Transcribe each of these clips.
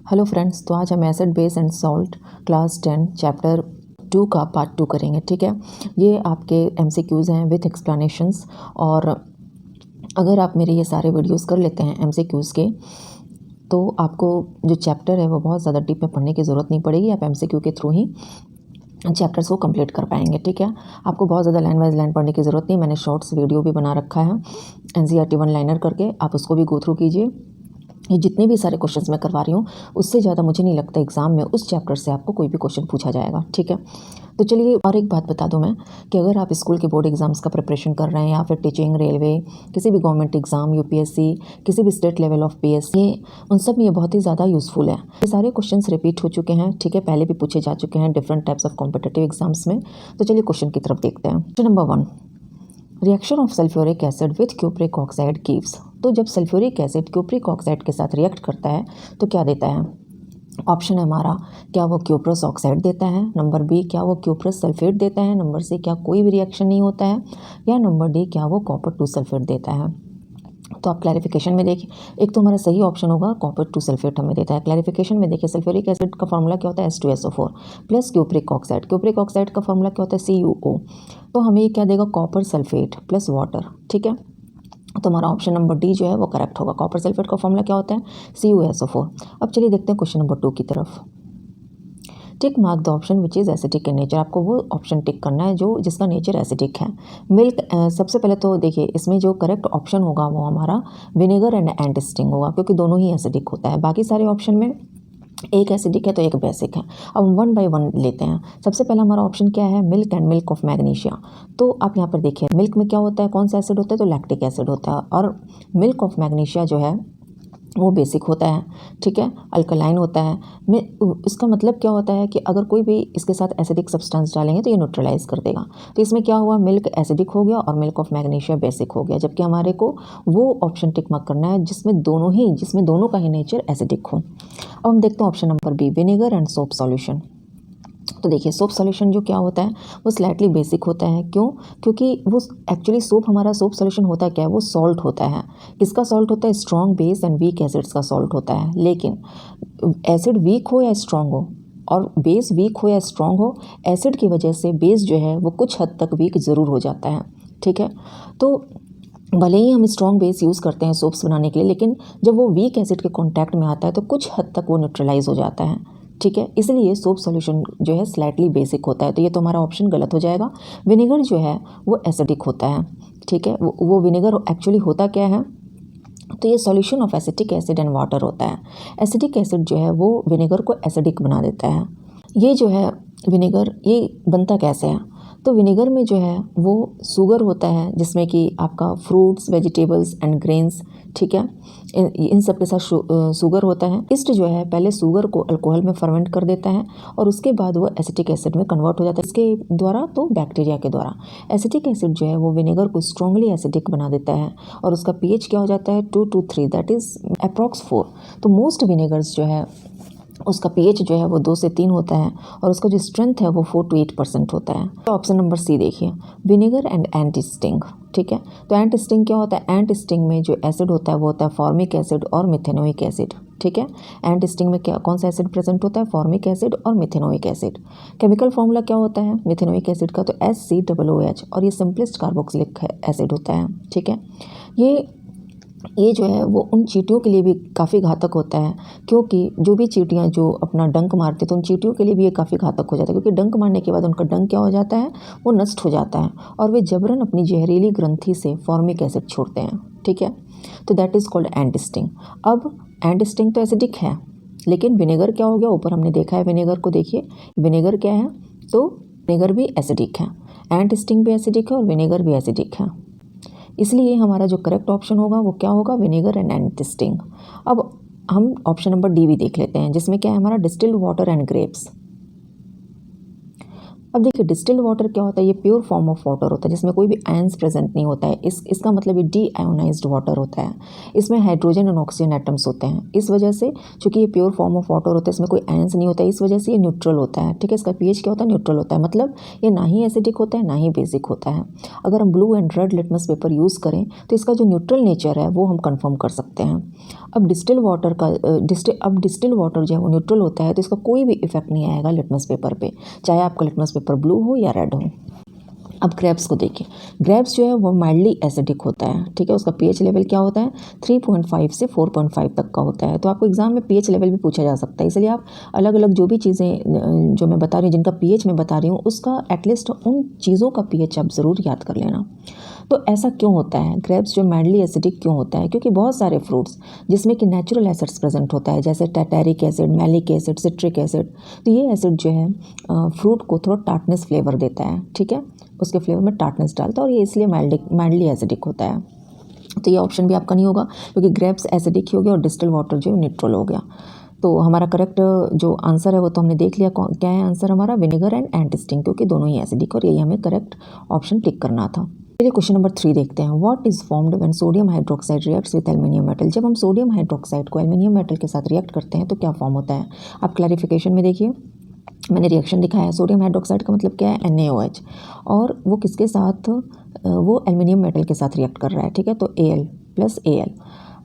Hello friends, तो आज हम acid base and salt class 10 chapter 2 का पार्ट 2 करेंगे। ठीक है, ये आपके एमसीक्यूज़ हैं विथ एक्सप्लेनेशंस। और अगर आप मेरे ये सारे वीडियोस कर लेते हैं एमसीक्यूज़ के, तो आपको जो चैप्टर है वो बहुत ज़्यादा डीप में पढ़ने की ज़रूरत नहीं पड़ेगी। आप एमसीक्यू के थ्रू ही चैप्टर्स को कंप्लीट कर पाएंगे। ठीक है, आपको बहुत ज़्यादा लाइन वाइज लाइन पढ़ने की ज़रूरत नहीं। मैंने शॉर्ट्स वीडियो भी बना रखा है एनसीईआरटी वन लाइनर करके, आप उसको भी गो थ्रू कीजिए। ये जितने भी सारे क्वेश्चंस मैं करवा रही हूँ, उससे ज़्यादा मुझे नहीं लगता एग्जाम में उस चैप्टर से आपको कोई भी क्वेश्चन पूछा जाएगा। ठीक है, तो चलिए और एक बात बता दूं मैं कि अगर आप स्कूल के बोर्ड एग्जाम्स का प्रिपरेशन कर रहे हैं या फिर टीचिंग, रेलवे, किसी भी गवर्नमेंट एग्जाम, यूपीएससी, किसी भी स्टेट लेवल ऑफ पीएससी, उन सब में ये बहुत ही ज़्यादा यूज़फुल है। ये सारे क्वेश्चंस रिपीट हो चुके हैं। ठीक है, पहले भी पूछे जा चुके हैं different types of competitive exams में। तो चलिए क्वेश्चन की तरफ देखते हैं। Question number 1, reaction of sulphuric acid with cupric oxide gives. तो जब सल्फ्यूरिक एसिड क्यूप्रिक ऑक्साइड के साथ रिएक्ट करता है तो क्या देता है? ऑप्शन है हमारा, क्या वो क्यूप्रस ऑक्साइड देता है, नंबर बी क्या वो क्यूप्रस सल्फेट देता है, नंबर सी क्या कोई भी रिएक्शन नहीं होता है, या नंबर डी क्या वो कॉपर 2 सल्फेट देता है। तो आप क्लैरिफिकेशन में देखिए, एक तो हमारा सही ऑप्शन होगा कॉपर 2 सल्फेट हमें देता है। क्लैरिफिकेशन में देखिए, सल्फ्यूरिक एसिड का फॉर्मूला क्या होता है? H2SO4 plus cupric oxide. Cupric oxide का फॉर्मूला क्या होता है? CuO। तो हमें ये क्या देगा? Copper sulphate plus water. ठीक है, तो हमारा ऑप्शन नंबर डी जो है वो करेक्ट होगा। कॉपर सल्फेट का फॉर्मूला क्या होता है? CuSO4। अब चलिए देखते हैं क्वेश्चन नंबर 2 की तरफ। Tick mark the option which is acidic in nature. आपको वो ऑप्शन टिक करना है जो जिसका नेचर एसिडिक है। मिल्क, सबसे पहले तो देखिए इसमें जो करेक्ट ऑप्शन होगा वो हमारा विनेगर एंड एंटीस्टिंग होगा, क्योंकि दोनों ही एसिडिक होता है। बाकी सारे ऑप्शन में एक एसिडिक है तो एक बेसिक है। अब हम 1 बाय 1 लेते हैं। सबसे पहला हमारा ऑप्शन क्या है? Milk and milk of magnesia. तो आप यहाँ पर देखिए, मिल्क में क्या होता है, कौन सा एसिड होता है? तो लैक्टिक एसिड होता है। और मिल्क ऑफ मैग्नीशिया जो है वो बेसिक होता है। ठीक है, अल्कलाइन होता है। इसका मतलब क्या होता है कि अगर कोई भी इसके साथ एसिडिक सब्सटेंस डालेंगे तो ये न्यूट्रलाइज कर देगा। तो इसमें क्या हुआ? मिल्क एसिडिक हो गया और मिल्क ऑफ मैग्नीशिया बेसिक हो गया। जबकि हमारे को वो ऑप्शन टिक मार्क करना है जिसमें दोनों का ही नेचर एसिडिक हो। अब हम देखते हैं option number B, vinegar and soap solution. तो देखिए, सोप सॉल्यूशन जो क्या होता है वो स्लाइटली बेसिक होता है। क्यों? क्योंकि वो एक्चुअली हमारा सोप सॉल्यूशन होता क्या है? वो सॉल्ट होता है। किसका सॉल्ट होता है? Strong base and weak acids का सॉल्ट होता है। लेकिन एसिड वीक हो या स्ट्रॉन्ग हो और बेस वीक हो या स्ट्रॉन्ग हो, एसिड की वजह से बेस जो है वो कुछ हद तक वीक ज़रूर हो जाता है। ठीक है, तो भले ही हम स्ट्रॉन्ग बेस यूज़ करते हैं सोप्स बनाने के लिए, लेकिन जब वो वीक एसिड के कांटेक्ट में आता है तो कुछ हद तक वो न्यूट्रलाइज हो जाता है। ठीक है, इसलिए सोप सॉल्यूशन जो है स्लाइटली बेसिक होता है। तो ये तो हमारा ऑप्शन गलत हो जाएगा। विनेगर जो है वो एसिडिक होता है। ठीक है, वो विनेगर एक्चुअली होता क्या है? तो ये solution of acetic acid and water होता है। एसिटिक एसिड जो है वो विनेगर को एसिडिक बना देता है। ये जो है विनेगर, ये बनता कैसे है? तो विनेगर में जो है वो शुगर होता है, जिसमें कि आपका फ्रूट्स, वेजिटेबल्स एंड ग्रेन्स, ठीक है, इन सब के साथ शुगर होता है। ईस्ट जो है पहले शुगर को अल्कोहल में फर्मेंट कर देता है और उसके बाद वो एसिटिक एसिड में कन्वर्ट हो जाता है। इसके द्वारा तो बैक्टीरिया के द्वारा। एसिटिक एसिड जो है वो विनेगर को स्ट्रांगली एसिडिक बना देता है और उसका पीएच क्या हो जाता है? 2 to 3, दैट इज़ अप्रॉक्स 4। तो मोस्ट विनेगर्स जो है उसका पीएच जो है वो 2 से 3 होता है और उसका जो स्ट्रेंथ है वो 4 to 8% होता है। तो ऑप्शन नंबर सी देखिए, विनेगर एंड एंटी स्टिंग। ठीक है, तो एंटी स्टिंग क्या होता है? एंटी स्टिंग में जो एसिड होता है वो होता है फॉर्मिक एसिड और मिथेनोइक एसिड। ठीक है, एंटी स्टिंग में कौन सा एसिड प्रेजेंट होता है? फॉर्मिक एसिड और मिथेनोइक एसिड। केमिकल फॉर्मूला क्या होता है मिथेनोइक एसिड का? तो HCOOH, और ये सिंपलेस्ट कार्बोक्सिलिक एसिड होता है। ठीक है, ये जो है वो उन चींटियों के लिए भी काफ़ी घातक होता है, क्योंकि जो भी चींटियाँ जो अपना डंक मारती तो उन चींटियों के लिए भी ये काफ़ी घातक हो जाता है, क्योंकि डंक मारने के बाद उनका डंक क्या हो जाता है? वो नष्ट हो जाता है और वे जबरन अपनी जहरीली ग्रंथि से फॉर्मिक एसिड छोड़ते हैं। ठीक है, तो दैट इज़ कॉल्ड एंटीस्टिंग। अब एंटीस्टिंग तो एसिडिक है, लेकिन विनेगर क्या हो गया? ऊपर हमने देखा है विनेगर को, देखिए विनेगर क्या है? तो विनेगर भी एसिडिक है, एंटीस्टिंग भी एसिडिक है और विनेगर भी एसिडिक है। इसलिए हमारा जो करेक्ट ऑप्शन होगा वो क्या होगा? Vinegar and antisting. अब हम ऑप्शन नंबर डी भी देख लेते हैं, जिसमें क्या है हमारा? Distilled water and grapes. अब देखिए डिस्टिल्ड वाटर क्या होता है, ये प्योर फॉर्म ऑफ वाटर होता है जिसमें कोई भी आयंस प्रेजेंट नहीं होता है। इसका मतलब ये डी आयोनाइज्ड वाटर होता है। इसमें हाइड्रोजन और ऑक्सीजन एटम्स होते हैं। इस वजह से चूंकि ये प्योर फॉर्म ऑफ वाटर होता है, इसमें कोई आयंस नहीं होता है, इस वजह से ये न्यूट्रल होता है। ठीक है, इसका पीएच क्या होता है, न्यूट्रल होता है। मतलब ये ना ही एसिडिक होता है ना ही बेसिक होता है। अगर हम blue and red litmus paper use करें तो इसका जो न्यूट्रल नेचर है वो हम कन्फर्म कर सकते हैं। अब डिस्टिल वाटर वाटर जो है वो न्यूट्रल होता है, तो इसका कोई भी इफेक्ट नहीं आएगा लिटमस पेपर पे, चाहे आपका लिटमस पेपर ब्लू हो या रेड हो। अब ग्रेप्स को देखिए, ग्रेप्स जो है वो माइल्डली एसिडिक होता है। ठीक है, उसका पीएच लेवल क्या होता है, 3.5 से 4.5 तक का होता है। तो आपको एग्जाम में पीएच लेवल भी पूछा जा सकता है, इसलिए आप अलग अलग जो भी चीज़ें जो मैं बता रही हूँ, जिनका पीएच मैं बता रही हूँ, उसका एटलीस्ट उन चीज़ों का पीएच आप ज़रूर याद कर लेना। तो ऐसा क्यों होता है, ग्रेप्स जो माइल्डली एसिडिक क्यों होता है, क्योंकि बहुत सारे फ्रूट्स जिसमें कि नेचुरल एसिड्स प्रेजेंट होता है, जैसे tartaric acid, malic acid, citric acid. तो ये एसिड जो है फ्रूट को थोड़ा टार्टनेस फ्लेवर देता है। ठीक है, उसके फ्लेवर में टार्टनेस डालता है और ये इसलिए माइल्डली एसिडिक होता है। तो ये ऑप्शन भी आपका नहीं होगा, क्योंकि ग्रेप्स एसिडिक ही हो गया और डिस्टिल वाटर जो है न्यूट्रल हो गया। तो हमारा करेक्ट जो आंसर है वो तो हमने देख लिया, क्या है आंसर हमारा, विनेगर एंड एंटिस्टिंग, क्योंकि दोनों ही एसिडिक, और यही हमें करेक्ट ऑप्शन टिक करना था। चलिए क्वेश्चन नंबर 3 देखते हैं। What is formed when sodium hydroxide reacts with aluminium metal. जब हम सोडियम हाइड्रोक्साइड को एल्युमिनियम मेटल के साथ रिएक्ट करते हैं तो क्या फॉर्म होता है। आप क्लैरिफिकेशन में देखिए, मैंने रिएक्शन दिखाया है। सोडियम हाइड्रोक्साइड का मतलब क्या है, NaOH, और वो किसके साथ, वो एल्युमिनियम मेटल के साथ रिएक्ट कर रहा है। ठीक है, तो Al प्लस Al,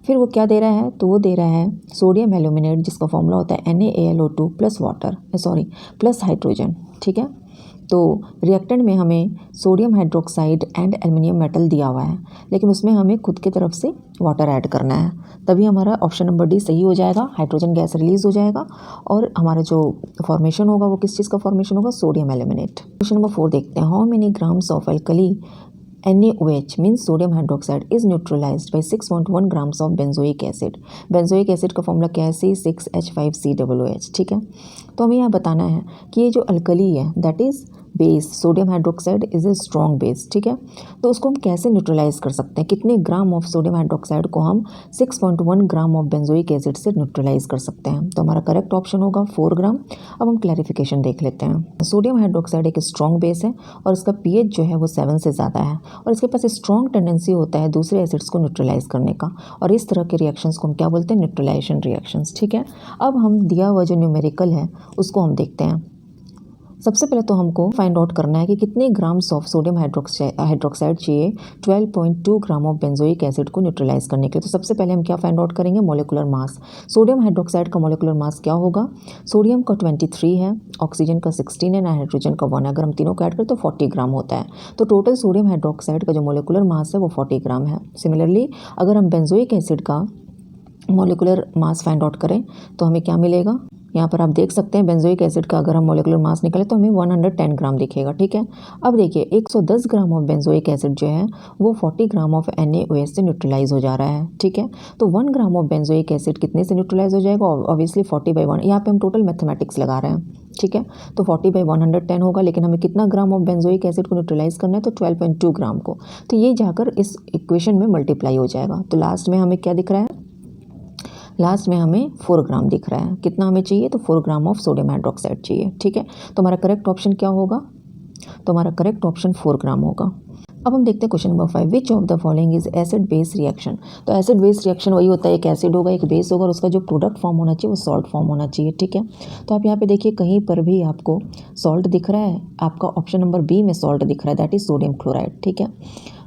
फिर वो क्या दे रहा है, तो वो दे रहा है सोडियम एल्यूमिनेट, जिसका फॉर्मूला होता है NaAlO2 plus water, plus hydrogen. ठीक है, तो रिएक्टेंट में हमें sodium hydroxide and aluminium metal दिया हुआ है, लेकिन उसमें हमें खुद की तरफ से वाटर ऐड करना है, तभी हमारा ऑप्शन नंबर डी सही हो जाएगा। हाइड्रोजन गैस रिलीज हो जाएगा और हमारा जो फॉर्मेशन होगा वो किस चीज़ का फॉर्मेशन होगा, सोडियम एल्यूमिनेट। क्वेश्चन नंबर 4 देखते हैं। How many grams of alkali NaOH means sodium hydroxide is neutralized by 6.1 grams of benzoic acid। benzoic acid का फॉर्मूला क्या है, C6H5COOH। ठीक है, तो हमें यहाँ बताना है कि ये जो अल्कली है that is base, sodium hydroxide is a strong base. ठीक है, तो उसको हम कैसे न्यूट्रलाइज कर सकते हैं, कितने ग्राम ऑफ सोडियम हाइड्रोक्साइड को हम 6.1 ग्राम ऑफ बेंजोइक एसिड से न्यूट्रलाइज कर सकते हैं। तो हमारा करेक्ट ऑप्शन होगा 4 ग्राम। अब हम क्लैरिफिकेशन देख लेते हैं। सोडियम हाइड्रोक्साइड एक स्ट्रॉन्ग बेस है और इसका पीएच जो है वो 7 से ज़्यादा है, और इसके पास स्ट्रॉन्ग टेंडेंसी होता है दूसरे एसिड्स को न्यूट्रलाइज करने का, और इस तरह के रिएक्शंस को हम क्या बोलते हैं, न्यूट्रलाइजेशन रिएक्शंस। ठीक है, अब हम दिया हुआ जो न्यूमेरिकल है उसको हम देखते हैं। सबसे पहले तो हमको फाइंड आउट करना है कि कितने ग्राम्स ऑफ सोडियम हाइड्रोक्साइड चाहिए 12.2 ग्राम ऑफ बेंजोइक एसिड को न्यूट्रलाइज करने के लिए। तो सबसे पहले हम क्या फाइंड आउट करेंगे, मोलिकुलर मास। सोडियम हाइड्रोक्साइड का मोलिकुलर मास क्या होगा, सोडियम का 23 है, ऑक्सीजन का 16 है, नाइट्रोजन का 1 है। अगर हम तीनों को ऐड करें तो 40 ग्राम होता है। तो टोटल सोडियम हाइड्रोक्साइड का जो मोलिकुलर मास है वो 40 ग्राम है। सिमिलरली अगर हम बेंजोइक एसिड का मोलिकुलर मास फाइंड आउट करें तो हमें क्या मिलेगा, यहाँ पर आप देख सकते हैं बेंजोइक एसिड का अगर हम मोलिकुलर मास निकालें तो हमें 110 ग्राम दिखेगा। ठीक है, अब देखिए 110 ग्राम ऑफ बेंजोइक एसिड जो है वो 40 ग्राम ऑफ NaOH से न्यूट्रलाइज हो जा रहा है। ठीक है, तो 1 ग्राम ऑफ बेंजोइक एसिड कितने से न्यूट्रलाइज हो जाएगा, ऑब्वियसली 40/1। यहाँ पे हम टोटल मैथमेटिक्स लगा रहे हैं। ठीक है, तो 40/110 होगा, लेकिन हमें कितना ग्राम ऑफ बेंजोइक एसिड को न्यूट्रलाइज करना है, तो 12.2 ग्राम को। तो ये जाकर इस इक्वेशन में मल्टीप्लाई हो जाएगा। तो लास्ट में हमें क्या दिख रहा है, लास्ट में हमें 4 ग्राम दिख रहा है। कितना हमें चाहिए, तो 4 ग्राम ऑफ सोडियम हाइड्रोक्साइड चाहिए। ठीक है, तो हमारा करेक्ट ऑप्शन क्या होगा, तो हमारा करेक्ट ऑप्शन 4 ग्राम होगा। अब हम देखते हैं question number 5। Which of the following is acid base reaction. तो एसिड बेस रिएक्शन वही होता है, एक एसिड होगा एक बेस होगा और उसका जो प्रोडक्ट फॉर्म होना चाहिए वो सॉल्ट फॉर्म होना चाहिए। ठीक है, तो आप यहाँ पे देखिए कहीं पर भी आपको सॉल्ट दिख रहा है, आपका ऑप्शन नंबर बी में सॉल्ट दिख रहा है, दैट इज सोडियम क्लोराइड। ठीक है,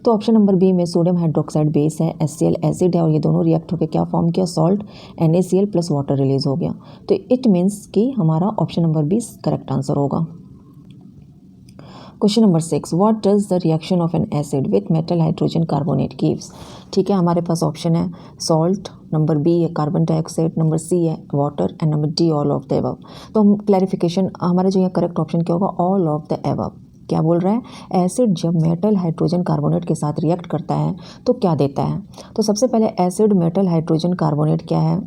तो ऑप्शन नंबर बी में सोडियम हाइड्रोक्साइड बेस है, HCl एसिड है, और ये दोनों रिएक्ट होकर क्या फॉर्म किया, salt, NaCl plus water release हो गया। तो इट मीन्स कि हमारा option number B correct answer होगा। Question number 6। What does the reaction of an acid with metal hydrogen carbonate gives. ठीक है, हमारे पास ऑप्शन है सॉल्ट, नंबर बी है कार्बन डाइऑक्साइड, नंबर सी है water and number D all of the above. तो हम क्लैरिफिकेशन, हमारा जो यहाँ करेक्ट ऑप्शन क्या होगा, ऑल ऑफ द एबव। क्या बोल रहा है, एसिड जब मेटल हाइड्रोजन कार्बोनेट के साथ रिएक्ट करता है तो क्या देता है। तो सबसे पहले एसिड मेटल हाइड्रोजन कार्बोनेट क्या है,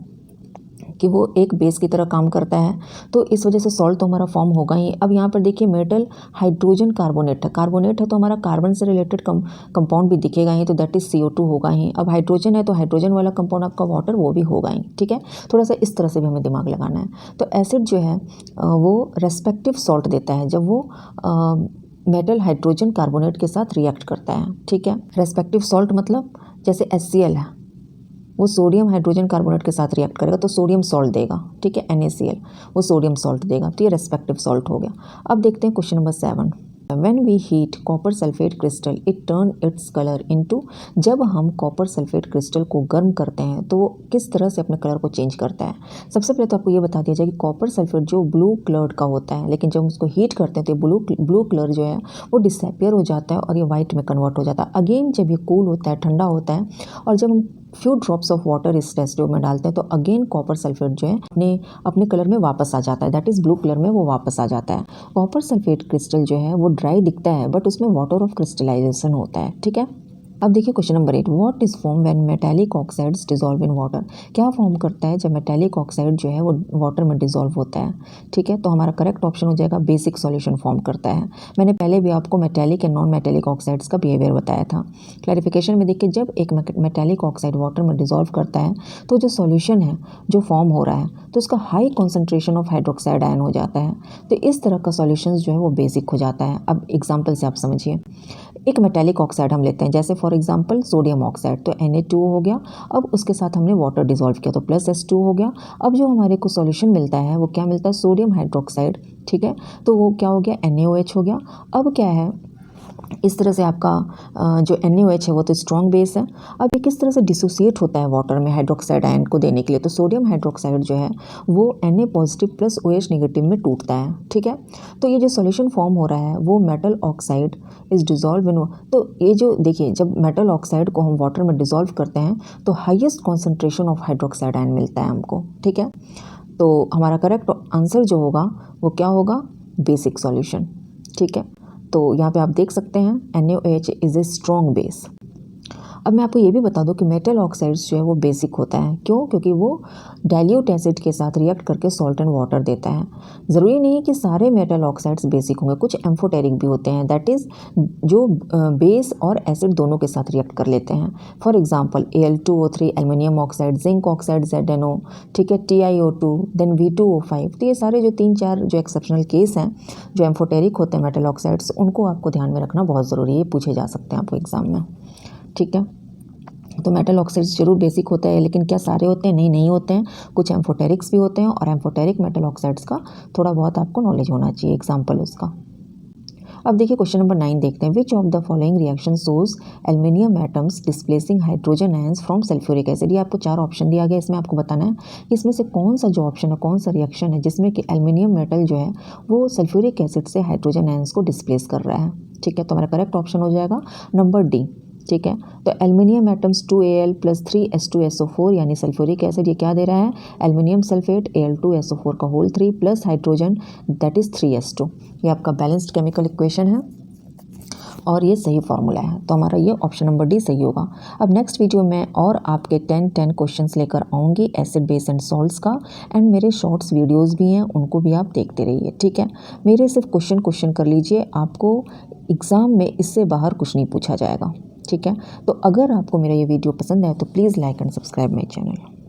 कि वो एक बेस की तरह काम करता है, तो इस वजह से सॉल्ट तो हमारा फॉर्म होगा ही। अब यहाँ पर देखिए मेटल हाइड्रोजन कार्बोनेट है, कार्बोनेट है तो हमारा कार्बन से रिलेटेड कंपाउंड भी दिखेगा ही, तो दैट इज़ CO2 होगा ही। अब हाइड्रोजन है तो हाइड्रोजन वाला कंपाउंड आपका वाटर, वो भी होगा ही, ठीक है। थोड़ा सा इस तरह से भी हमें दिमाग लगाना है। तो एसिड जो है वो रेस्पेक्टिव सॉल्ट देता है जब वो मेटल हाइड्रोजन कार्बोनेट के साथ रिएक्ट करता है, ठीक है। रेस्पेक्टिव सॉल्ट मतलब जैसे HCl है, वो सोडियम हाइड्रोजन कार्बोनेट के साथ रिएक्ट करेगा तो सोडियम सॉल्ट देगा, ठीक है। NaCl वो सोडियम सॉल्ट देगा, तो ये रेस्पेक्टिव सॉल्ट हो गया। अब देखते हैं question number 7। When we heat copper sulfate crystal, it turn its color into, जब हम कॉपर सल्फेट क्रिस्टल को गर्म करते हैं तो वो किस तरह से अपने कलर को चेंज करता है। सबसे पहले तो आपको ये बता दिया जाए कि कॉपर सल्फेट जो ब्लू कलर्ड का होता है, लेकिन जब हम उसको हीट करते हैं तो ब्लू कलर जो है वो डिसअपियर हो जाता है और ये वाइट में कन्वर्ट हो जाता है। अगेन जब ये कूल होता है, ठंडा होता है, और जब हम फ्यू ड्रॉप्स ऑफ वाटर इस टेस्ट ट्यूब में डालते हैं तो अगेन कॉपर सल्फेट जो है अपने कलर में वापस आ जाता है, दैट इज़ ब्लू कलर में वो वापस आ जाता है। कॉपर सल्फेट क्रिस्टल जो है वो ड्राई दिखता है बट उसमें वाटर ऑफ क्रिस्टलाइजेशन होता है, ठीक है। अब देखिए question number 8। What is form when metallic oxides dissolve in water, क्या फॉर्म करता है जब मेटालिक ऑक्साइड जो है वो वाटर में डिजॉल्व होता है, ठीक है। तो हमारा करेक्ट ऑप्शन हो जाएगा बेसिक सॉल्यूशन फॉर्म करता है। मैंने पहले भी आपको metallic and non metallic oxides का बिहेवियर बताया था। क्लैरिफिकेशन में देखिए, जब एक मेटालिक ऑक्साइड वाटर में डिजॉल्व करता है तो जो सॉल्यूशन है जो फॉर्म हो रहा है तो उसका high concentration of hydroxide ion हो जाता है, तो इस तरह का सॉल्यूशन जो है वो बेसिक हो जाता है। अब एग्जाम्पल से आप समझिए, एक मेटालिक ऑक्साइड हम लेते हैं, जैसे फॉर एग्जांपल सोडियम ऑक्साइड, तो Na2 हो गया। अब उसके साथ हमने वाटर डिसॉल्व किया तो प्लस H2 हो गया। अब जो हमारे को सॉल्यूशन मिलता है वो क्या मिलता है, सोडियम हाइड्रोक्साइड, ठीक है। तो वो क्या हो गया, NaOH हो गया। अब क्या है, इस तरह से आपका जो NaOH है वो तो स्ट्रॉन्ग बेस है। अब ये किस तरह से डिसोसिएट होता है वाटर में हाइड्रोक्साइड आयन को देने के लिए, तो सोडियम हाइड्रोक्साइड जो है वो Na positive plus OH negative में टूटता है, ठीक है। तो ये जो सॉल्यूशन फॉर्म हो रहा है वो metal oxide is dissolve in, तो ये जो देखिए जब मेटल ऑक्साइड को हम वाटर में डिजॉल्व करते हैं तो highest concentration of hydroxide ion मिलता है हमको, ठीक है। तो हमारा करेक्ट आंसर जो होगा वो क्या होगा, बेसिक सॉल्यूशन, ठीक है। तो यहाँ पे आप देख सकते हैं NaOH is a strong base. अब मैं आपको ये भी बता दूं कि मेटल ऑक्साइड्स जो है वो बेसिक होता है, क्यों, क्योंकि वो डाइल्यूट एसिड के साथ रिएक्ट करके सॉल्ट एंड वाटर देता है। ज़रूरी नहीं है कि सारे मेटल ऑक्साइड्स बेसिक होंगे, कुछ एम्फोटेरिक भी होते हैं, दैट इज़ जो बेस और एसिड दोनों के साथ रिएक्ट कर लेते हैं। For example Al2O3 aluminium oxide, zinc oxide ZnO, ठीक है, TiO2, देन V2O5। तो ये सारे जो 3-4 जो एक्सेप्शनल केस हैं जो एम्फोटेरिक होते हैं मेटल ऑक्साइड्स, उनको आपको ध्यान में रखना बहुत ज़रूरी है, पूछे जा सकते हैं आपको एग्जाम में, ठीक है। तो मेटल ऑक्साइड्स जरूर बेसिक होता है, लेकिन क्या सारे होते हैं, नहीं होते हैं, कुछ एम्फोटेरिक्स भी होते हैं, और एम्फोटेरिक मेटल ऑक्साइड्स का थोड़ा बहुत आपको नॉलेज होना चाहिए, एग्जाम्पल उसका। अब देखिए क्वेश्चन नंबर 9 देखते हैं। Which of the following reaction shows aluminium atoms displacing hydrogen ions from sulphuric acid. ये आपको 4 ऑप्शन दिया गया, इसमें आपको बताना है कि इसमें से कौन सा जो ऑप्शन है, कौन सा रिएक्शन है जिसमें कि एल्युमिनियम मेटल जो है वो सल्फ्यूरिक एसिड से हाइड्रोजन आयंस को डिस्प्लेस कर रहा है, ठीक है। तो हमारा करेक्ट ऑप्शन हो जाएगा नंबर डी, ठीक है। तो एल्युमिनियम एटम्स 2Al + 3H2SO4 यानी सल्फ्यूरिक एसिड, ये क्या दे रहा है, एल्युमिनियम सल्फेट Al2SO4 का whole 3 plus hydrogen that is 3H2। ये आपका बैलेंस्ड केमिकल इक्वेशन है और ये सही फार्मूला है, तो हमारा ये ऑप्शन नंबर डी सही होगा। अब नेक्स्ट वीडियो में और आपके 10 क्वेश्चंस लेकर आऊँगी एसिड बेस एंड सॉल्ट्स का, एंड मेरे शॉर्ट्स वीडियोस भी हैं, उनको भी आप देखते रहिए, ठीक है। मेरे सिर्फ क्वेश्चन कर लीजिए, आपको एग्ज़ाम में इससे बाहर कुछ नहीं पूछा जाएगा, ठीक है। तो अगर आपको मेरा ये वीडियो पसंद आए तो please like and subscribe my channel.